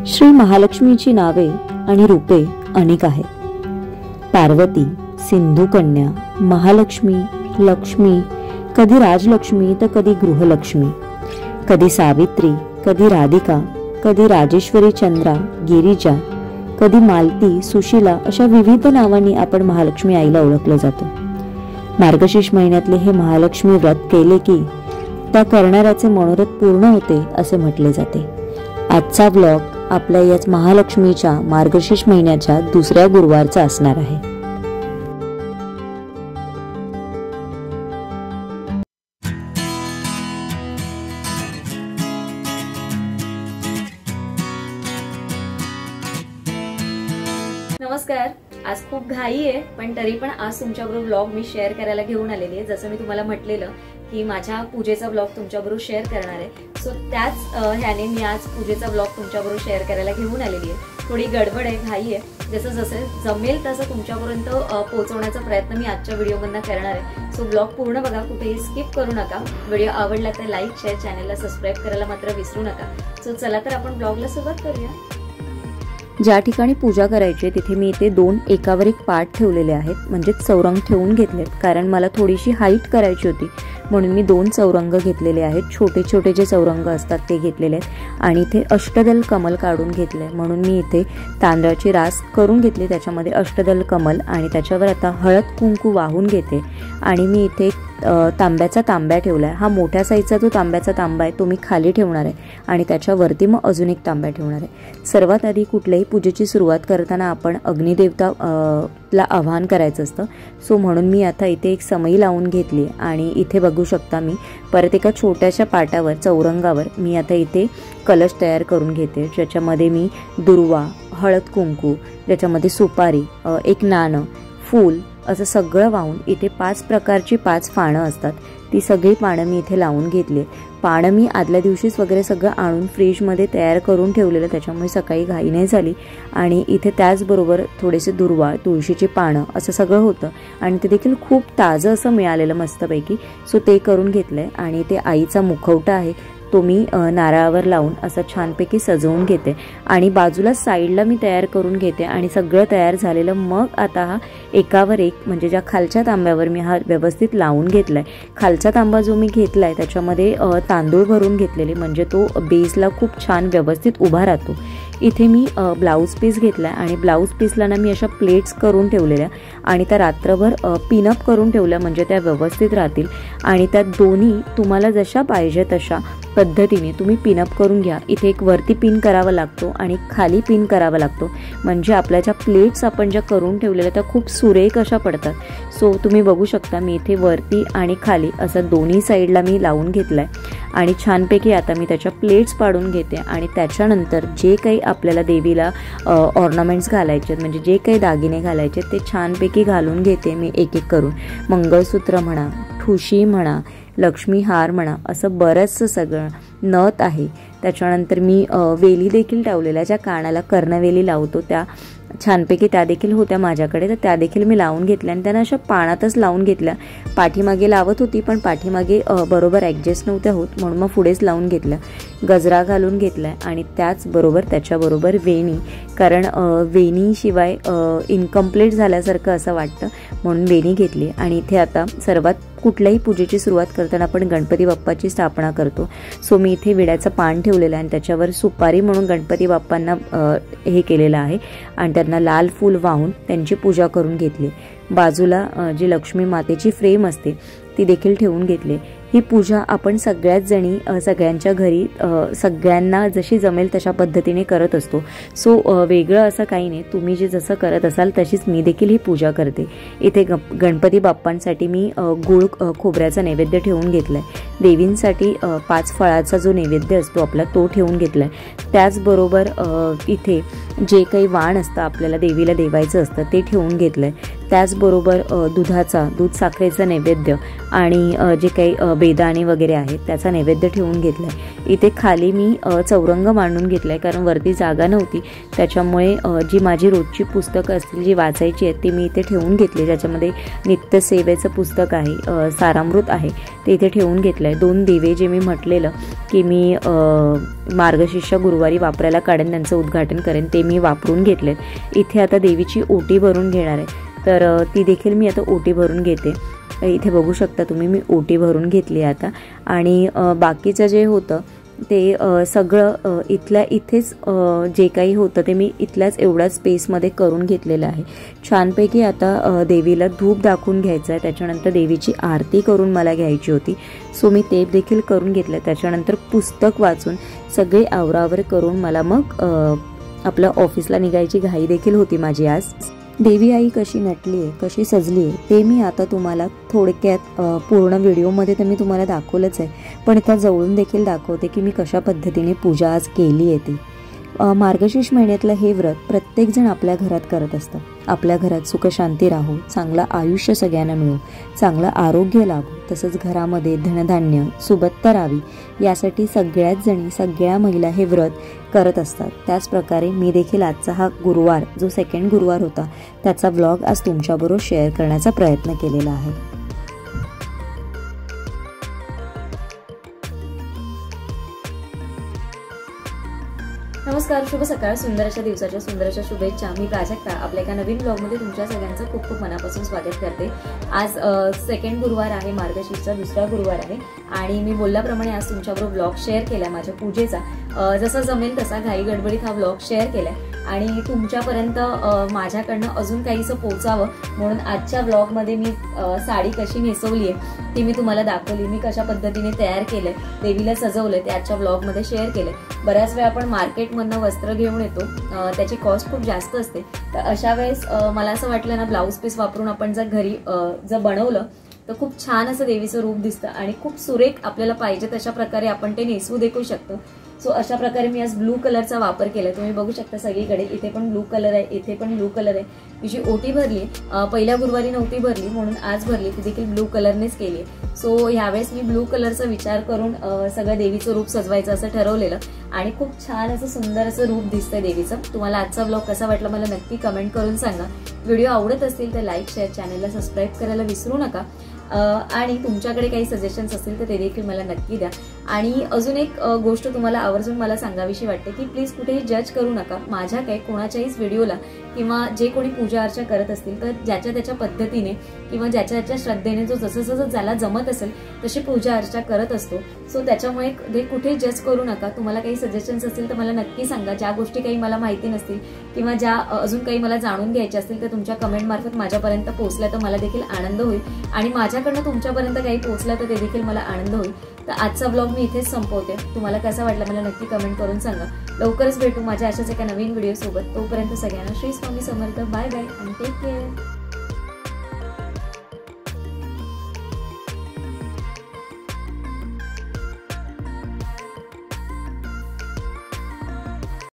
श्री महालक्ष्मीची नावे आणि रूपे अनेक आहेत. पार्वती, सिंधू कन्या, महालक्ष्मी, लक्ष्मी, कधी राजलक्ष्मी तर कधी गृहलक्ष्मी, कधी सावित्री, कधी राधिका, कधी राजेश्वरी चंद्रा, गिरिजा, कधी मालती, सुशीला अशा विविध नावांनी आपण महालक्ष्मी आईला ओळखलं जातं. मार्गशीर्ष महिन्यातले हे महालक्ष्मी व्रत केले की त्या करणाऱ्याचे मनोरथ पूर्ण होते असे म्हटले जाते. आजचा व्लॉग आपल्या याच महालक्ष्मीच्या मार्गशीर्ष महिन्याच्या दुसऱ्या गुरुवारचा असणार आहे. नमस्कार. आज खूप घाई आहे पण तरी पण आज तुमच्याबरोबर व्लॉग मी शेअर करायला घेऊन आलेली आहे. जसं मी तुम्हाला म्हटलेलं की माझ्या पूजेचा व्लॉग तुमच्याबरोबर शेअर करणार आहे. सो त्याच ह्याने मी आज पूजेचा व्लॉग तुमच्याबरोबर शेअर करायला घेऊन आलेली आहे. थोडी गडबड आहे, घाई आहे. जसं जसं जमेल तसं तुमच्यापर्यंत पोहोचवण्याचा प्रयत्न मी आजच्या व्हिडिओमधून करणार आहे. सो व्लॉग पूर्ण बघा, कुठेही स्किप करू नका. व्हिडिओ आवडला तर लाईक, शेअर, चॅनलला सबस्क्राईब करायला मात्र विसरू नका. सो चला तर आपण व्लॉगला सुरुवात करूया. ज्या ठिकाणी पूजा करायची तिथे मी इथे 2 एकावर एक पाट ठेवलेले आहेत, म्हणजे चौरंग ठेवून घेतलेत. कारण मला थोडीशी हाईट करायची होती म्हणून मी 2 चौरंग घेतलेले आहेत. छोटे छोटे जे चौरंग असतात ते घेतलेले आहेत. आणि इथे अष्टदल कमल काढून घेतले म्हणून मी इथे तांदळाची रास करून घेतली, त्याच्यामध्ये अष्टदल कमल आणि त्याच्यावर आता हळद कुंकू वाहून घेते. आणि मी इथे तांब्याचा तांब्या ठेवलाय. हा मोठ्या साईजचा जो तांब्याचा तांबा आहे तो मी खाली ठेवणार आहे आणि त्याच्यावरती मग अजून एक तांब्या ठेवणार आहे. सर्वात आधी कुठल्याही पूजेची सुरुवात करताना आपण अग्निदेवता ला आवाहन करायचं असतं. सो म्हणून मी आता इथे एक समई लावून घेतली आणि इथे बघू शकता मी परत एका छोट्याशा पाटावर चौरंगावर मी आता इथे कलश तयार करून घेते, ज्याच्यामध्ये मी दुर्वा, हळद कुंकू, ज्याच्यामध्ये सुपारी, एक नाणं, फूल असं सगळं वाहून इथे 5 प्रकारची 5 पानं असतात ती सगळी पानं मी इथे लावून घेतली. पानं मी आदल्या दिवशीच वगैरे सगळं आणून फ्रीजमध्ये तयार करून ठेवलेलं, त्याच्यामुळे सकाळी घाई नाही झाली. आणि इथे त्याचबरोबर थोडेसे दुर्वा, तुळशीची पानं असं सगळं होतं आणि ते देखील खूप ताजं असं मिळालेलं मस्तपैकी. सो ते करून घेतलंय. आणि ते आईचा मुखवटा आहे तो मी नारळावर लावून असं छानपैकी सजवून घेते आणि बाजूला साईडला मी तयार करून घेते. आणि सगळं तयार झालेलं मग आता हा एकावर एक म्हणजे ज्या खालच्या तांब्यावर मी हा व्यवस्थित लावून घेतलाय. खालचा तांबा जो मी घेतलाय त्याच्यामध्ये तांदूळ भरून घेतलेले, म्हणजे तो बेसला खूप छान व्यवस्थित उभा राहतो. इथे मी ब्लाऊज पीस घेतलाय आणि ब्लाऊज पीसला ना मी अशा प्लेट्स करून ठेवलेल्या आणि त्या रात्रभर पिनअप करून ठेवल्या म्हणजे त्या व्यवस्थित राहतील. आणि त्या दोन्ही तुम्हाला जशा पाहिजे तशा पद्धतीने तुम्ही पिनअप करून घ्या. इथे एक वरती पिन करावा लागतो आणि खाली पिन करावा लागतो, म्हणजे आपल्या ज्या प्लेट्स आपण ज्या करून ठेवलेल्या त्या खूप सुरेख अशा पडतात. सो तुम्ही बघू शकता मी इथे वरती आणि खाली असं दोन्ही साईडला मी लावून घेतलाय. आणि छानपैकी आता मी त्याच्या प्लेट्स पाडून घेते आणि त्याच्यानंतर जे काही आपल्याला देवीला ऑर्नामेंट्स घालायचे म्हणजे जे काही दागिने घालायचे ते छानपैकी घालून घेते मी एक एक करून. मंगळसूत्र म्हणा, ठुशी म्हणा, लक्ष्मी हार म्हणा, असं बरंचसं सगळं, नथ आहे. त्याच्यानंतर मी वेली देखील ठेवलेल्या, ज्या कानाला कर्णवेली लावतो त्या छानपैकी त्या देखील होत्या माझ्याकडे, तर त्या देखील मी लावून घेतल्या आणि त्यांना अशा पाण्यातच लावून घेतल्या. पाठीमागे लावत होती पण पाठीमागे बरोबर ॲडजस्ट नव्हत्या होत म्हणून मग पुढेच लावून घेतल्या. गजरा घालून घेतलाय आणि त्याचबरोबर त्याच्याबरोबर वेणी, कारण वेणीशिवाय इनकम्प्लीट झाल्यासारखं असं वाटतं म्हणून वेणी घेतली. आणि इथे आता सर्वात कुठल्याही पूजेची सुरुवात करताना आपण गणपती बाप्पाची स्थापना करतो. सो मी इथे विड्याचं पान ठेवलेलं आहे आणि त्याच्यावर सुपारी म्हणून गणपती बाप्पांना हे केलेलं आहे आणि त्यांना लाल फूल वाहून त्यांची पूजा करून घेतली. बाजूला जी लक्ष्मी मातेची फ्रेम असते ती देखील ठेवून घेतली. ही पूजा आपण सगळ्याच जणी सगळ्यांच्या घरी सगळ्यांना जशी जमेल तशा पद्धतीने करत असतो. सो वेगळं असं काही नाही, तुम्ही जे जसं करत असाल तशीच मी देखील ही पूजा करते. इथे गणपती बाप्पांसाठी मी गुळ खोबऱ्याचा नैवेद्य ठेवून घेतलाय. देवींसाठी 5 फळाचा जो नैवेद्य असतो आपला तो ठेवून घेतलाय. त्याचबरोबर इथे जे काही वाण असतं आपल्याला देवीला देवायचं असतं ते ठेवून घेतलंय. त्याचबरोबर दूध साखरेचा नैवेद्य आणि जे काही बेदाणे वगैरे आहेत त्याचा नैवेद्य ठेवून घेतला आहे। इथे खाली मी चौरंग मांडून घेतला आहे, कारण वरती जागा नव्हती, त्याच्यामुळे जी माझी रोजची पुस्तकं असतील जी वाचायची आहेत ती मी इथे ठेवून घेतली, ज्याच्यामध्ये नित्यसेवेचं पुस्तक आहे, सारामृत आहे, ते इथे ठेवून घेतलं आहे। 2 दिवे जे मी म्हटलेलं की मी मार्गशीर्ष गुरुवारी वापरायला काढेन, त्यांचं उद्घाटन करेन, ते मी वापरून घेतलेत। इथे आता देवीची ओटी भरून घेणार आहे, तर ती देखील मी आता ओटी भरून घेते। इथे बघू शकता तुम्ही, मी ओटी भरून घेतली आता। आणि बाकीचं जे होतं ते सगळं इथल्या इथेच जे काही होतं ते मी इथल्याच एवढ्याच स्पेसमध्ये करून घेतलेलं आहे। छानपैकी आता देवीला धूप दाखवून घ्यायचं आहे, त्याच्यानंतर देवीची आरती करून मला घ्यायची होती, सो मी ते देखील करून घेतलं। त्याच्यानंतर पुस्तक वाचून सगळे आवरावर करून मला मग आपल्या ऑफिसला निघायची घाई देखील होती माझी आज। देवी आई कशी नटली आहे, कशी सजली आहे ते मी आता तुम्हाला थोडक्यात पूर्ण व्हिडिओमध्ये तर मी तुम्हाला दाखवलंच आहे, पण इथं जवळून देखील दाखवते की मी कशा पद्धतीने पूजा आज केली आहे ती। मार्गशीर्ष महिन्यातलं हे व्रत प्रत्येकजण आपल्या घरात करत असतं। आपल्या घरात सुखशांती राहो, चांगलं आयुष्य सगळ्यांना मिळो, चांगलं आरोग्य लाभो, तसंच घरामध्ये धनधान्य सुबत्ता राहावी यासाठी सगळ्याच जणी, सगळ्या महिला हे व्रत करत असतात। त्याचप्रकारे मी देखील आजचा हा गुरुवार जो 2nd गुरुवार होता त्याचा व्लॉग आज तुमच्याबरोबर शेअर करण्याचा प्रयत्न केलेला आहे। नमस्कार, शुभ सकाळ, सुंदर अशा दिवसाच्या सुंदर अशा शुभेच्छा। मी प्राजक्ता आपल्या एका नवीन ब्लॉगमध्ये तुमच्या सगळ्यांचं खूप खूप मनापासून स्वागत करते। आज 2nd गुरुवार आहे, मार्गशीर्षचा 2रा गुरुवार आहे आणि मी बोलल्याप्रमाणे आज तुमच्याबरोबर ब्लॉग शेअर केला माझ्या पूजेचा। जसं जमेल तसा घाई गडबडीत हा ब्लॉग शेअर केलाय आणि तुमच्यापर्यंत माझ्याकडनं अजून काहीसं पोहोचावं म्हणून आजच्या ब्लॉगमध्ये मी साडी कशी नेसवली आहे ती मी तुम्हाला दाखवली, मी कशा पद्धतीने तयार केलंय, देवीला सजवलंय ते आजच्या ब्लॉगमध्ये शेअर केलंय। बऱ्याच वेळा आपण मार्केटमधनं वस्त्र घेऊन येतो, त्याची कॉस्ट खूप जास्त असते, तर अशा वेळेस मला असं वाटलं ना ब्लाऊज पीस वापरून आपण जर घरी जर बनवलं तर खूप छान असं देवीचं रूप दिसतं आणि खूप सुरेख आपल्याला पाहिजे तशा प्रकारे आपण ते नेसवू देखू शकतो। सो अशा प्रकारे मी आज ब्लू कलरचा वापर केला, तुम्ही बघू शकता सगळीकडे, इथे पण ब्लू कलर आहे, इथे पण ब्लू कलर आहे। मी जी ओटी भरली पहिल्या गुरुवारी नव्हती भरली म्हणून आज भरली, ती देखील ब्लू कलरनेच केली। सो ह्यावेळेस मी ब्लू कलरचा विचार करून सगळं देवीचं रूप सजवायचं असं ठरवलेलं आणि खूप छान असं सुंदर असं रूप दिसतंय देवीचं। तुम्हाला आजचा ब्लॉग कसा वाटला मला नक्की कमेंट करून सांगा। व्हिडिओ आवडत असतील तर लाईक, शेअर, चॅनलला सबस्क्राईब करायला विसरू नका आणि तुमच्याकडे काही सजेशन्स असतील तर ते देखील मला नक्की द्या। आणि अजून एक गोष्ट तुम्हाला आवर्जून मला सांगावीशी वाटते की प्लीज कुठेही जज करू नका माझ्या काही कोणाच्याहीच व्हिडिओला, किंवा जे कोणी पूजा अर्चा करत असतील तर ज्याच्या त्याच्या पद्धतीने किंवा ज्याच्या त्याच्या श्रद्धेने जो जसं जसं ज्याला जमत असेल तशी पूजा अर्चा करत असतो। सो त्याच्यामुळे ते कुठेही जज करू नका। तुम्हाला काही सजेशन्स असतील तर मला नक्की सांगा, ज्या गोष्टी काही मला माहिती नसतील किंवा ज्या अजून काही मला जाणून घ्यायचे असतील तर तुमच्या कमेंट मार्फत माझ्यापर्यंत पोहोचल्या तर मला देखील आनंद होईल आणि माझ्याकडनं तुमच्यापर्यंत काही पोहोचलं तर ते देखील मला आनंद होईल। तर आजचा ब्लॉग मी इथेच संपवते, तुम्हाला कसा वाटला मला नक्की कमेंट करून सांगा। लवकरच भेटू माझ्या अशाच एका नवीन व्हिडिओ सोबत, तोपर्यंत सगळ्यांना श्री स्वामी समर्थ, बाय बाय आणि टेक केअर।